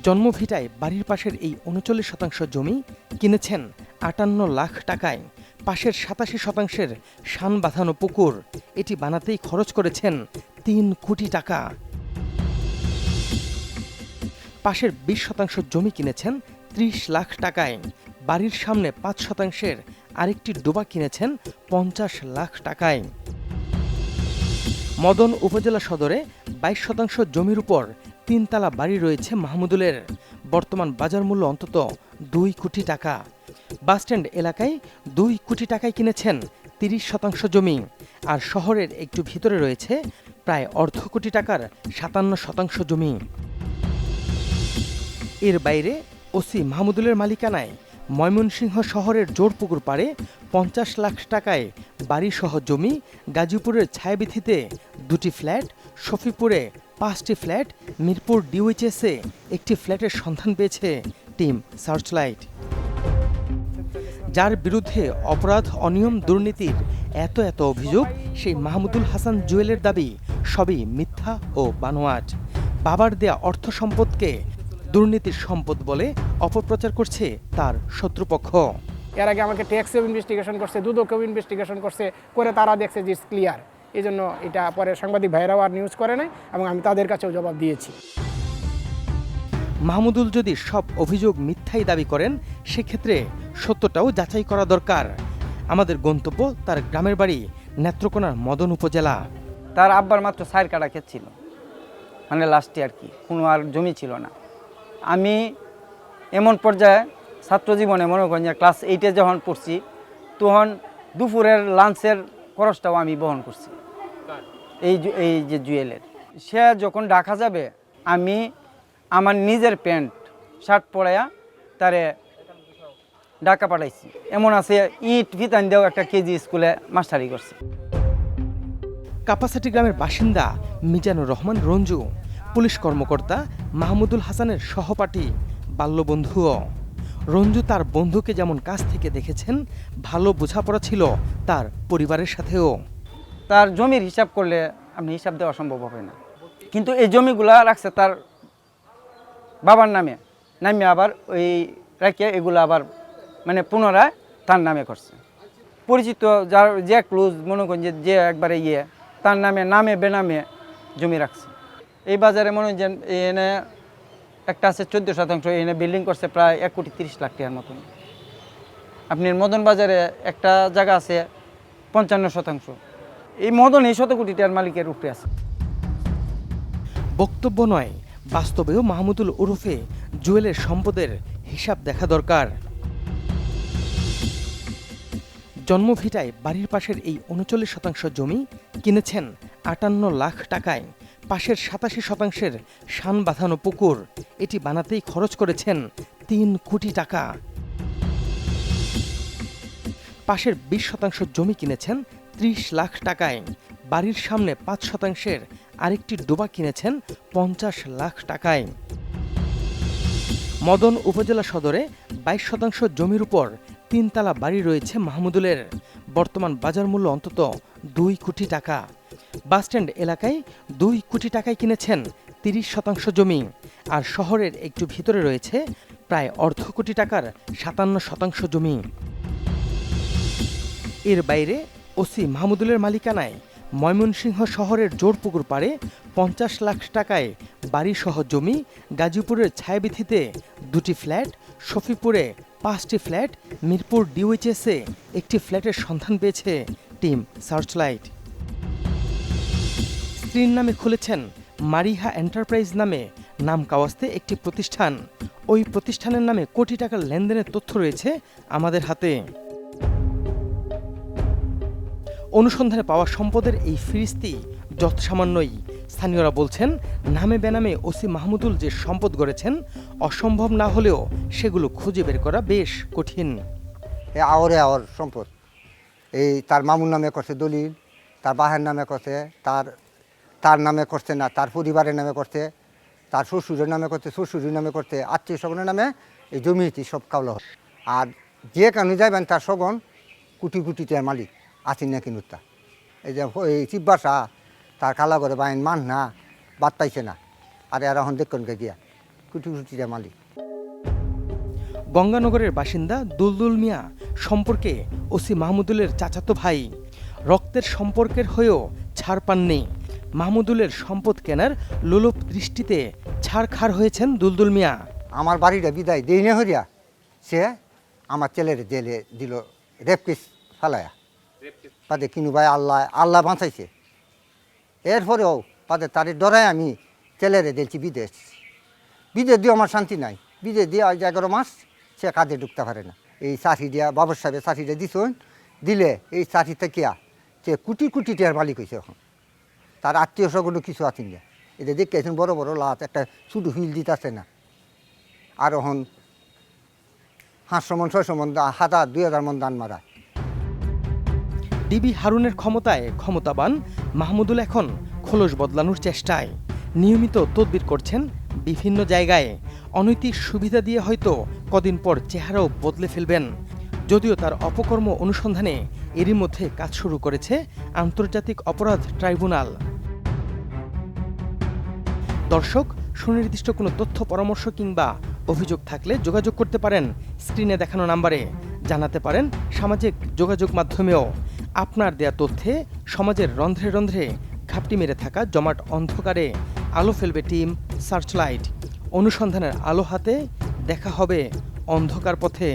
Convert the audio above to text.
জন্মভিটায় বাড়ির পাশের এই ৩৯% জমি কিনেছেন ৫৮ লাখ টাকায়। পাশের ৮৭ শতাংশের শান বাঁধানো পুকুর, এটি বানাতেই খরচ করেছেন ৩ কোটি টাকা। পাশের ২০% জমি কিনেছেন ৩০ লাখ টাকায়। বাড়ির সামনে ৫ শতাংশের আরেকটি ডোবা কিনেছেন ৫০ লাখ টাকায়। মদন উপজেলা সদরে ২২% জমির উপর ৩ তলা বাড়ি রয়েছে মাহমুদুলের। বর্তমান বাজার মূল্য অন্তত ২ কোটি টাকা। বাসস্ট্যান্ড এলাকায় ২ কোটি টাকায় কিনেছেন ৩০% জমি। আর শহরের একটু ভিতরে রয়েছে প্রায় অর্ধ কোটি টাকার ৫৭% জমি। এর বাইরে ওসি মাহমুদুলের মালিকানায় ময়মনসিংহ শহরের জোরপুকুর পাড়ে ৫০ লাখ টাকায় বাড়িসহ জমি, গাজীপুরের ছায়াবীথিতে ২টি ফ্ল্যাট, শফিপুরে ৫টি ফ্ল্যাট, মিরপুর ডিওএইচএসে একটি ফ্ল্যাটের সন্ধান পেয়েছে টিম সার্চলাইট। যার বিরুদ্ধে অপরাধ, অনিয়ম, দুর্নীতির এত অভিযোগ, সেই মাহমুদুল হাসান জুয়েলের দাবি সবই মিথ্যা ও বানোয়াট। বাবার দেয়া অর্থ সম্পদকে দুর্নীতির সম্পদ বলে অপপ্রচার করছে তার শত্রুপক্ষ। এর আগে আমাকে ট্যাক্সেও ইনভেস্টিগেশন করছে, দুদকেও ইনভেস্টিগেশন করছে, করে তারা দেখছে যে ইটস ক্লিয়ার। এই জন্য এটা পরে সাংবাদিক ভাইরাও আর নিউজ করে নাই এবং আমি তাদের কাছেও জবাব দিয়েছি। মাহমুদুল যদি সব অভিযোগ মিথ্যাই দাবি করেন, সেক্ষেত্রে সত্যটাও যাচাই করা দরকার। আমাদের গন্তব্য তার গ্রামের বাড়ি নেত্রকোনার মদন উপজেলা। তার আব্বার মাত্র 4 কাঠা ক্ষেত ছিল, মানে লাস্টে আর কি, কোনো আর জমি ছিল না। আমি এমন পর্যায়ে ছাত্র জীবনে মনে করেন যে ক্লাস 8-এ যখন পড়ছি, তখন দুপুরের লাঞ্চের খরচটাও আমি বহন করছি এই যে জুয়েলের। সে যখন ঢাকা যাবে, আমি আমার নিজের প্যান্ট শার্ট পরাইয়া তারে ঢাকা পাঠাইছি। এমন আছে ইট ভিতান দিয়েও একটা কেজি স্কুলে মাস্টারি করছে। কাপাসিটি গ্রামের বাসিন্দা মিজানুর রহমান রঞ্জু, পুলিশ কর্মকর্তা মাহমুদুল হাসানের সহপাঠী, বাল্যবন্ধুও। রঞ্জু তার বন্ধুকে যেমন কাছ থেকে দেখেছেন, ভালো বোঝাপড়া ছিল তার পরিবারের সাথেও। তার জমির হিসাব করলে আপনি হিসাব দেওয়া সম্ভব হবে না, কিন্তু এই জমিগুলা রাখছে তার বাবার নামে, আবার ওই রাখে এগুলো আবার মানে পুনরায় তার নামে করছে। পরিচিত যার যে ক্লোজ মনে করেন যে একবারে তার নামে বেনামে জমি রাখছে। এই বাজারে মনে হয় যে এনে একটা আছে 14%, এনে বিল্ডিং করছে প্রায় 1,30,00,000 টাকার মতন। আপনি মদন বাজারে একটা জায়গা আছে 55%। এই মদন এই 100 কোটি টাকার মালিকের উপরে আছে। বক্তব্য নয়, বাস্তবেও মাহমুদুল ওরফে জুয়েলের সম্পদের হিসাব দেখা দরকার। জন্মভিটায় বাড়ির পাশের এই ৩৯% জমি কিনেছেন ৫৮ লাখ টাকায়। পাশের ৮৭ শতাংশের শান বাঁধানো পুকুর, এটি বানাতেই খরচ করেছেন ৩ কোটি টাকা। পাশের ২০% জমি কিনেছেন ৩০ লাখ টাকায়। বাড়ির সামনে ৫ শতাংশের আরেকটি ডোবা কিনেছেন ৫০ লাখ টাকায়। মদন উপজেলা সদরে ২২% জমির উপর ৩ তলা বাড়ি রয়েছে মাহমুদুলের। বর্তমান বাজার মূল্য অন্তত ২ কোটি টাকা। বাসস্ট্যান্ড এলাকায় ২ কোটি টাকায় কিনেছেন ৩০% জমি। আর শহরের একটু ভিতরে রয়েছে প্রায় অর্ধ কোটি টাকার ৫৭% জমি। এর বাইরে ওসি মাহমুদুলের মালিকানায় ময়মনসিংহ শহরের জোরপুকুর পাড়ে ৫০ লাখ টাকায় বাড়িসহ জমি, গাজীপুরের ছায়াবীথিতে 2টি ফ্ল্যাট, শফিপুরে 5টি ফ্ল্যাট, মিরপুর ডিওএইচএসে একটি ফ্ল্যাটের সন্ধান পেয়েছে টিম সার্চলাইট। স্ত্রীর নামে খুলেছেন মারিহা এন্টারপ্রাইজ নামে নাম কাওয়াস্তে একটি প্রতিষ্ঠান। ওই প্রতিষ্ঠানের নামে কোটি টাকার লেনদেনের তথ্য রয়েছে আমাদের হাতে। অনুসন্ধানে পাওয়া সম্পদের এই ফিরিস্তি যৎসামান্যই। স্থানীয়রা বলছেন, নামে বেনামে ওসি মাহমুদুল যে সম্পদ গড়েছেন, অসম্ভব না হলেও সেগুলো খুঁজে বের করা বেশ কঠিন। আওয়ার সম্পদ এই তার মামুর নামে করছে দলিল, তার বাহের নামে করছে, তার নামে করছে না, তার পরিবারের নামে করছে, তার শ্বশুরের নামে করছে, শ্বশুরের নামে করছে, আত্মীয় স্বজনের নামে এই জমিটি সব কাউলা। আর যে কারণে যাবেন তার সগন কোটি কোটি টাকার মালিক আছেন না কিনুতা। এই যে এই চিব্বাসা তার কালা করে বাইন মান না বাদ পাইছে না। আর এরা এখন দেখুন গিয়া কোটি কোটি টাকার মালিক। গঙ্গানগরের বাসিন্দা দুলদুল মিয়া সম্পর্কে ওসি মাহমুদুলের চাচাতো ভাই। রক্তের সম্পর্কের হয়েও ছাড় পাননি। মাহমুদুলের সম্পদ কেনার লোলুপ দৃষ্টিতে ছাড়খাড় হয়েছেন দুলদুল মিয়া। আমার বাড়িটা বিদায় দেই না হরিয়া সে আমার ছেলের জেলে দিল রেপ কেস ফেলায়া পাদে কিনু ভাই আল্লাহ বাঁচাইছে। এরপরেও পাদে তারে ডরায় আমি ছেলেরে দিয়েছি বিদেশ দিয়ে আমার শান্তি নাই। বিদেশ দিয়ে আজ 11 মাস সে কাজে ঢুকতে পারে না। এই চাষি দিয়া বাবর সাহেবের চাষিটা দিছুন দিলে এই চাষি থেকে সে কোটি কোটি টাকার মালিক হয়েছে। এখন তার আত্মীয় স্বজন কিছু আছেন না। এটা দেখেছেন বড় বড় লাত একটা শুধু হুইল দিতেছে না। আর এখন 500 মন 600 মন 1000 2000 মন ধান মারা। ডিবি হারুনের ক্ষমতায় ক্ষমতাবান মাহমুদুল এখন খোলস বদলানোর চেষ্টায়। নিয়মিত তদবির করছেন বিভিন্ন জায়গায়। অনৈতিক সুবিধা দিয়ে হয়তো কদিন পর চেহারাও বদলে ফেলবেন। যদিও তার অপকর্ম অনুসন্ধানে এরই মধ্যে কাজ শুরু করেছে আন্তর্জাতিক অপরাধ ট্রাইব্যুনাল। দর্শক, সুনির্দিষ্ট কোনো তথ্য পরামর্শ কিংবা অভিযোগ থাকলে যোগাযোগ করতে পারেন স্ক্রিনে দেখানো নাম্বারে। জানাতে পারেন সামাজিক যোগাযোগ মাধ্যমেও। আপনার দেয়া তথ্যে সমাজের রন্ধ্রে রন্ধ্রে ঘাপটি মেরে থাকা জমাট অন্ধকারে আলো ফেলবে টিম সার্চলাইট। অনুসন্ধানের আলো হাতে দেখা হবে অন্ধকার পথে।